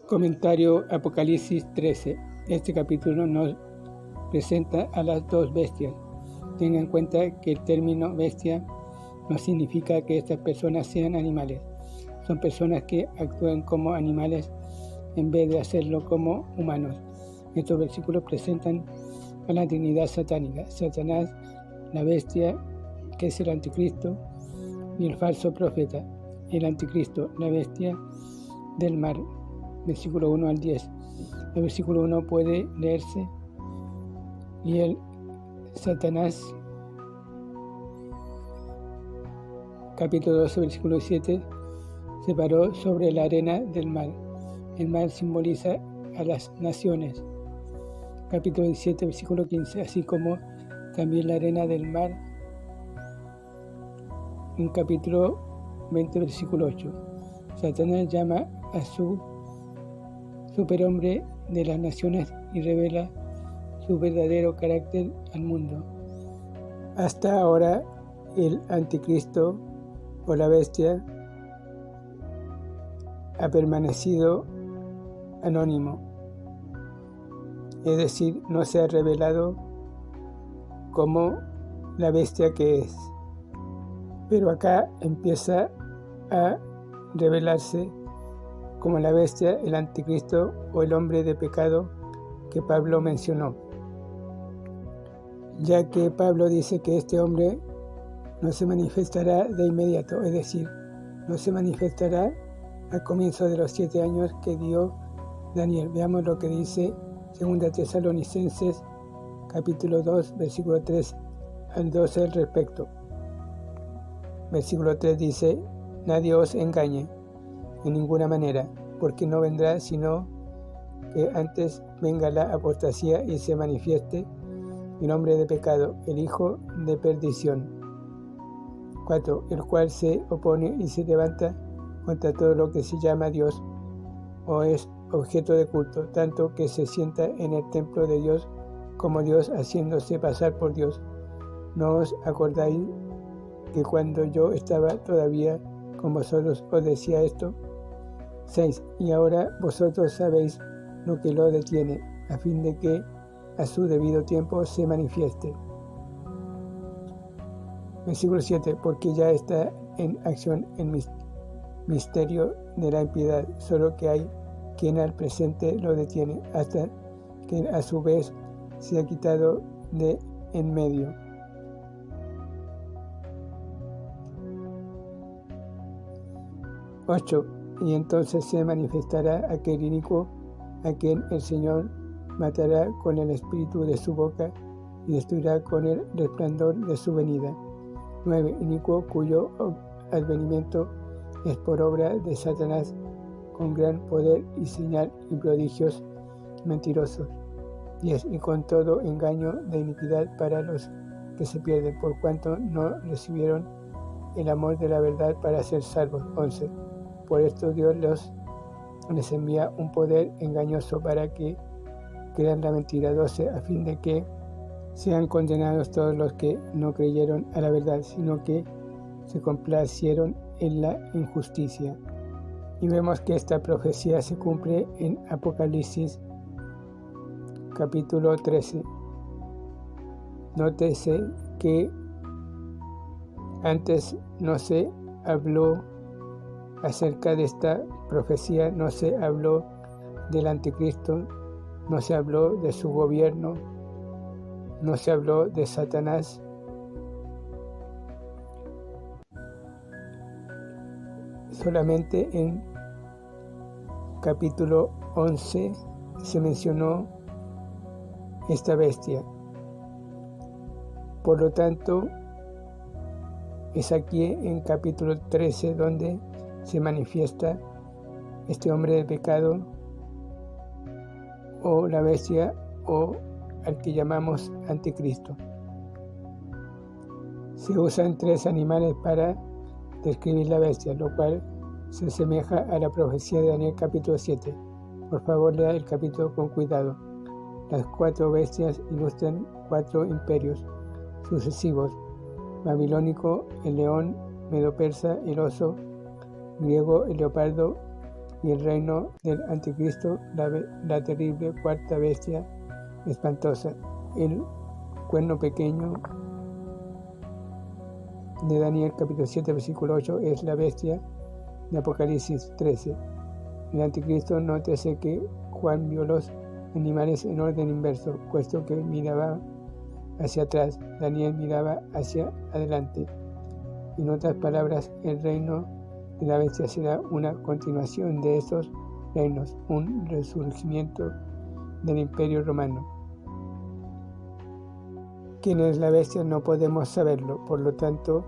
Comentario Apocalipsis 13. Este capítulo nos presenta a las dos bestias. Tenga en cuenta que el término bestia no significa que estas personas sean animales. Son personas que actúan como animales en vez de hacerlo como humanos. Estos versículos presentan a la Trinidad satánica: Satanás, la bestia, que es el anticristo, y el falso profeta. El anticristo, la bestia del mar. Versículo 1 al 10. El versículo 1 puede leerse: y el Satanás, capítulo 12, versículo 7, se paró sobre la arena del mar. El mar simboliza a las naciones. Capítulo 17, versículo 15, así como también la arena del mar. En capítulo 20, versículo 8, Satanás llama a su superhombre de las naciones y revela su verdadero carácter al mundo. Hasta ahora, el anticristo o la bestia ha permanecido anónimo, es decir, no se ha revelado como la bestia que es. Pero acá empieza a revelarse como la bestia, el anticristo o el hombre de pecado que Pablo mencionó, ya que Pablo dice que este hombre no se manifestará de inmediato, es decir, no se manifestará al comienzo de los 7 años que dio Daniel. Veamos lo que dice 2 Tesalonicenses capítulo 2, versículo 3 al 12 al respecto. Versículo 3 dice: nadie os engañe en ninguna manera, porque no vendrá sino que antes venga la apostasía y se manifieste el hombre de pecado, el hijo de perdición. 4. El cual se opone y se levanta contra todo lo que se llama Dios o es objeto de culto, tanto que se sienta en el templo de Dios como Dios, haciéndose pasar por Dios. ¿No os acordáis que cuando yo estaba todavía con vosotros os decía esto? 6. Y ahora vosotros sabéis lo que lo detiene, a fin de que a su debido tiempo se manifieste. Versículo 7. Porque ya está en acción el misterio de la impiedad, solo que hay quien al presente lo detiene, hasta que a su vez se ha quitado de en medio. 8. Y entonces se manifestará aquel inicuo, a quien el Señor matará con el espíritu de su boca y destruirá con el resplandor de su venida. 9. Inicuo, cuyo advenimiento es por obra de Satanás, con gran poder y señal y prodigios mentirosos. 10. Y con todo engaño de iniquidad para los que se pierden, por cuanto no recibieron el amor de la verdad para ser salvos. 11. Por esto Dios les envía un poder engañoso para que crean la mentira. 12. A fin de que sean condenados todos los que no creyeron a la verdad, sino que se complacieron en la injusticia. Y vemos que esta profecía se cumple en Apocalipsis capítulo 13. Nótese que antes no se habló acerca de esta profecía, no se habló del anticristo, no se habló de su gobierno, no se habló de Satanás. Solamente en capítulo 11 se mencionó esta bestia. Por lo tanto, es aquí en capítulo 13 donde se manifiesta este hombre de pecado o la bestia o al que llamamos anticristo. Se usan 3 animales para describir la bestia, lo cual se asemeja a la profecía de Daniel capítulo 7. Por favor, lea el capítulo con cuidado. Las 4 bestias ilustran 4 imperios sucesivos: babilónico, el león, medo-persa, el oso, griego, el leopardo, y el reino del anticristo, la terrible cuarta bestia espantosa. El cuerno pequeño de Daniel capítulo 7 versículo 8 es la bestia de Apocalipsis 13. El anticristo, nótese que Juan vio los animales en orden inverso, puesto que miraba hacia atrás, Daniel miraba hacia adelante. En otras palabras, el reino de la bestia será una continuación de esos reinos, un resurgimiento del Imperio Romano. ¿Quién es la bestia? No podemos saberlo, por lo tanto,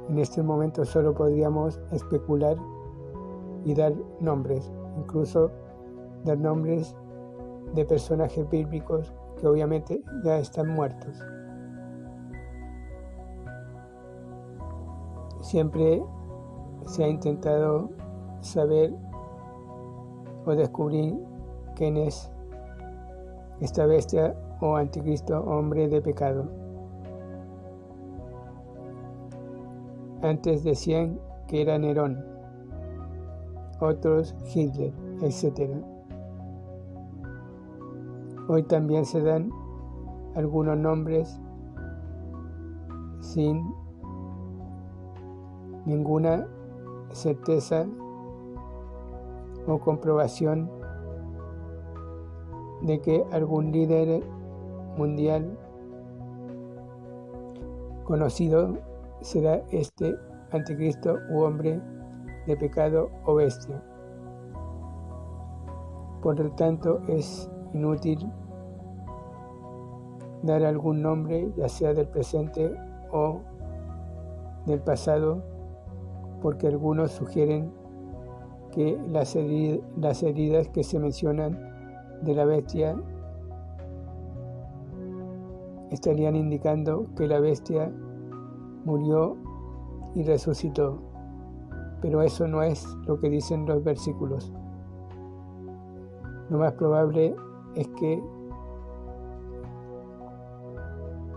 en este momento solo podríamos especular y dar nombres, incluso dar nombres de personajes bíblicos que obviamente ya están muertos. Siempre se ha intentado saber o descubrir quién es esta bestia o anticristo, hombre de pecado. Antes decían que era Nerón, otros Hitler, etc. Hoy también se dan algunos nombres sin ninguna certeza o comprobación de que algún líder mundial conocido será este anticristo u hombre de pecado o bestia. Por lo tanto, es inútil dar algún nombre, ya sea del presente o del pasado, porque algunos sugieren que las heridas que se mencionan de la bestia estarían indicando que la bestia murió y resucitó, pero eso no es lo que dicen los versículos. Lo más probable es que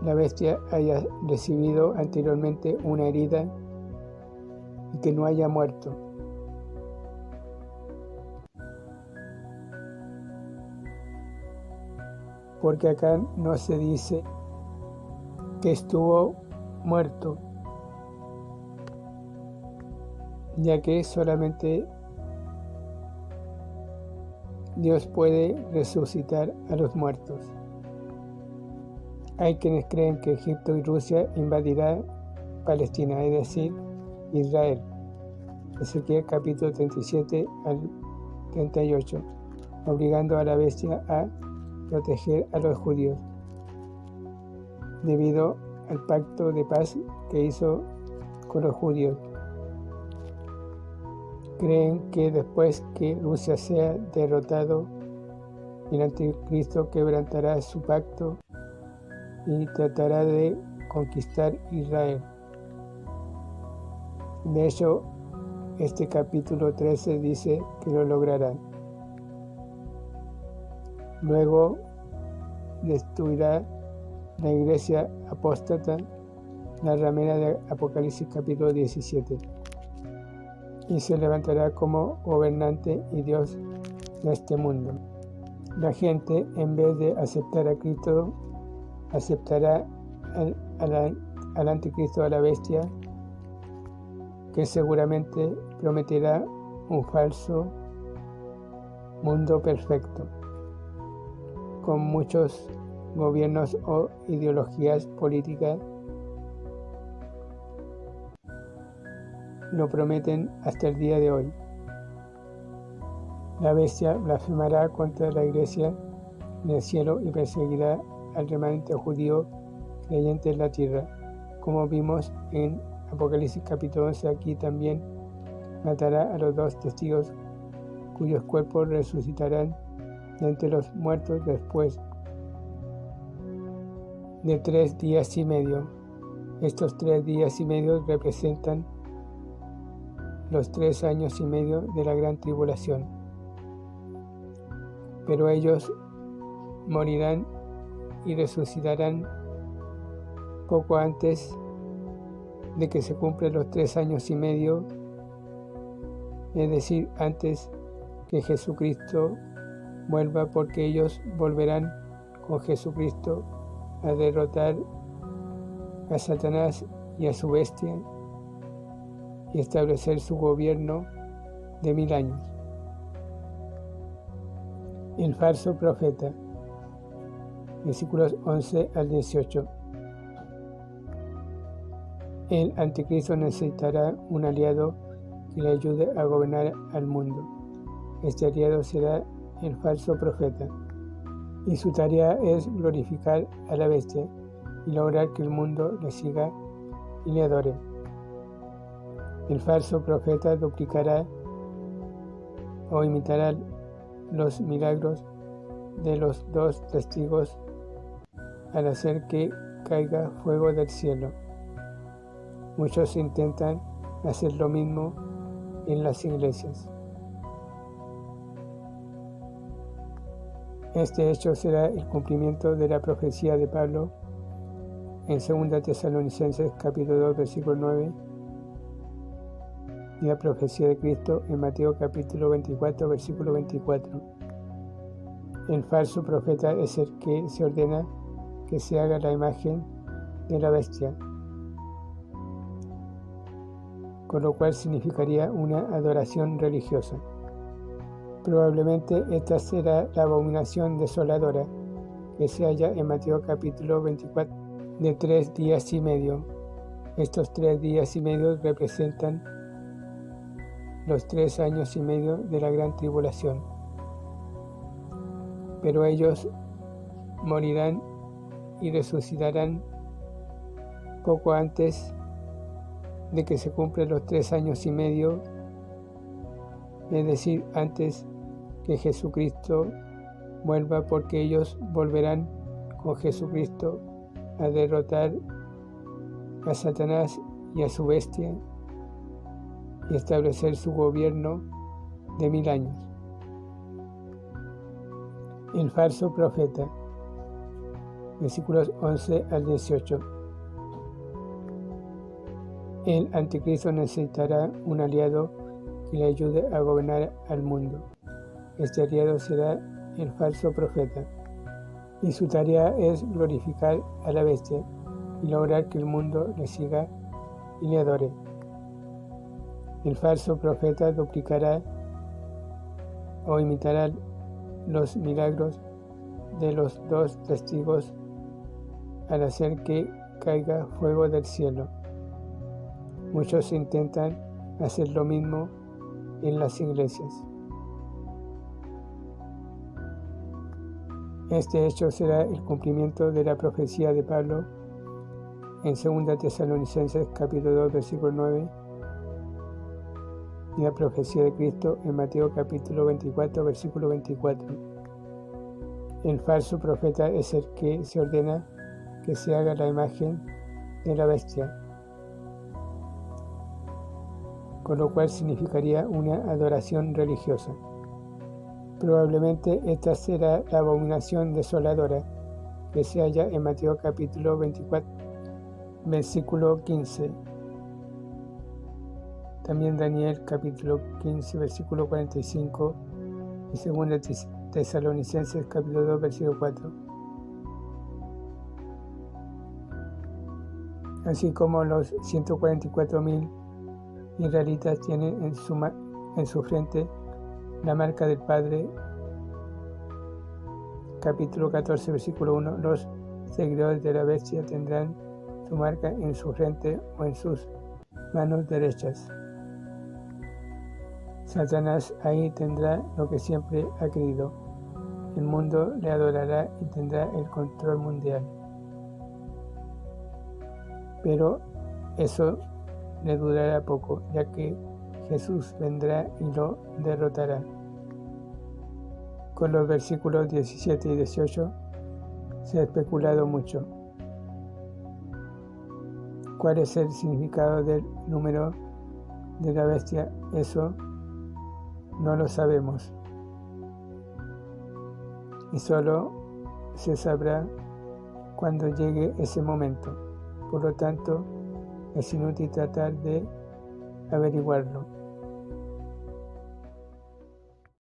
la bestia haya recibido anteriormente una herida y que no haya muerto. Porque acá no se dice que estuvo muerto, ya que solamente Dios puede resucitar a los muertos. Hay quienes creen que Egipto y Rusia invadirá Palestina, es decir, Israel. Ezequiel capítulo 37 al 38, obligando a la bestia a proteger a los judíos, debido al pacto de paz que hizo con los judíos. Creen que después que Rusia sea derrotado, el anticristo quebrantará su pacto y tratará de conquistar Israel. De hecho, este capítulo 13 dice que lo logrará. Luego destruirá la iglesia apóstata, la ramera de Apocalipsis capítulo 17, y se levantará como gobernante y Dios de este mundo. La gente, en vez de aceptar a Cristo, aceptará al anticristo, a la bestia, que seguramente prometerá un falso mundo perfecto, con muchos gobiernos o ideologías políticas. Lo prometen hasta el día de hoy. La bestia blasfemará contra la iglesia en el cielo y perseguirá al remanente judío creyente en la tierra. Como vimos en Apocalipsis capítulo 11, aquí también matará a los 2 testigos cuyos cuerpos resucitarán de entre los muertos después de 3 días y medio. Estos 3 días y medio representan los 3 años y medio de la gran tribulación. Pero ellos morirán y resucitarán poco antes de que se cumplan los 3 años y medio, es decir, antes que Jesucristo vuelva, porque ellos volverán con Jesucristo a derrotar a Satanás y a su bestia y establecer su gobierno de 1000 años. El falso profeta, versículos 11 al 18. El anticristo necesitará un aliado que le ayude a gobernar al mundo. Este aliado será el falso profeta, y su tarea es glorificar a la bestia y lograr que el mundo le siga y le adore. El falso profeta duplicará o imitará los milagros de los 2 testigos al hacer que caiga fuego del cielo. Muchos intentan hacer lo mismo en las iglesias. Este hecho será el cumplimiento de la profecía de Pablo en 2 Tesalonicenses capítulo 2 versículo 9 y la profecía de Cristo en Mateo capítulo 24 versículo 24. El falso profeta es el que se ordena que se haga la imagen de la bestia, con lo cual significaría una adoración religiosa. Probablemente esta será la abominación desoladora que se halla en Mateo capítulo 24 de 3 días y medio. Estos 3 días y medio representan los 3 años y medio de la gran tribulación. Pero ellos morirán y resucitarán poco antes de que se cumplan los 3 años y medio, es decir, antes que Jesucristo vuelva, porque ellos volverán con Jesucristo a derrotar a Satanás y a su bestia y establecer su gobierno de 1000 años. El falso profeta, versículos 11 al 18. El anticristo necesitará un aliado que le ayude a gobernar al mundo. Este aliado será el falso profeta, y su tarea es glorificar a la bestia y lograr que el mundo le siga y le adore. El falso profeta duplicará o imitará los milagros de los 2 testigos al hacer que caiga fuego del cielo. Muchos intentan hacer lo mismo en las iglesias. Este hecho será el cumplimiento de la profecía de Pablo en 2 Tesalonicenses capítulo 2 versículo 9 y la profecía de Cristo en Mateo capítulo 24 versículo 24. El falso profeta es el que se ordena que se haga la imagen de la bestia, con lo cual significaría una adoración religiosa. Probablemente esta será la abominación desoladora que se halla en Mateo capítulo 24, versículo 15. También Daniel capítulo 15, versículo 45 y 2 Tesalonicenses capítulo 2, versículo 4. Así como los 144,000 israelitas tienen en su frente la marca del Padre, capítulo 14, versículo 1, los seguidores de la bestia tendrán su marca en su frente o en sus manos derechas. Satanás ahí tendrá lo que siempre ha querido. El mundo le adorará y tendrá el control mundial. Pero eso le durará poco, ya que Jesús vendrá y lo derrotará. Con los versículos 17 y 18 se ha especulado mucho. ¿Cuál es el significado del número de la bestia? Eso no lo sabemos. Y solo se sabrá cuando llegue ese momento. Por lo tanto, es inútil tratar de averiguarlo.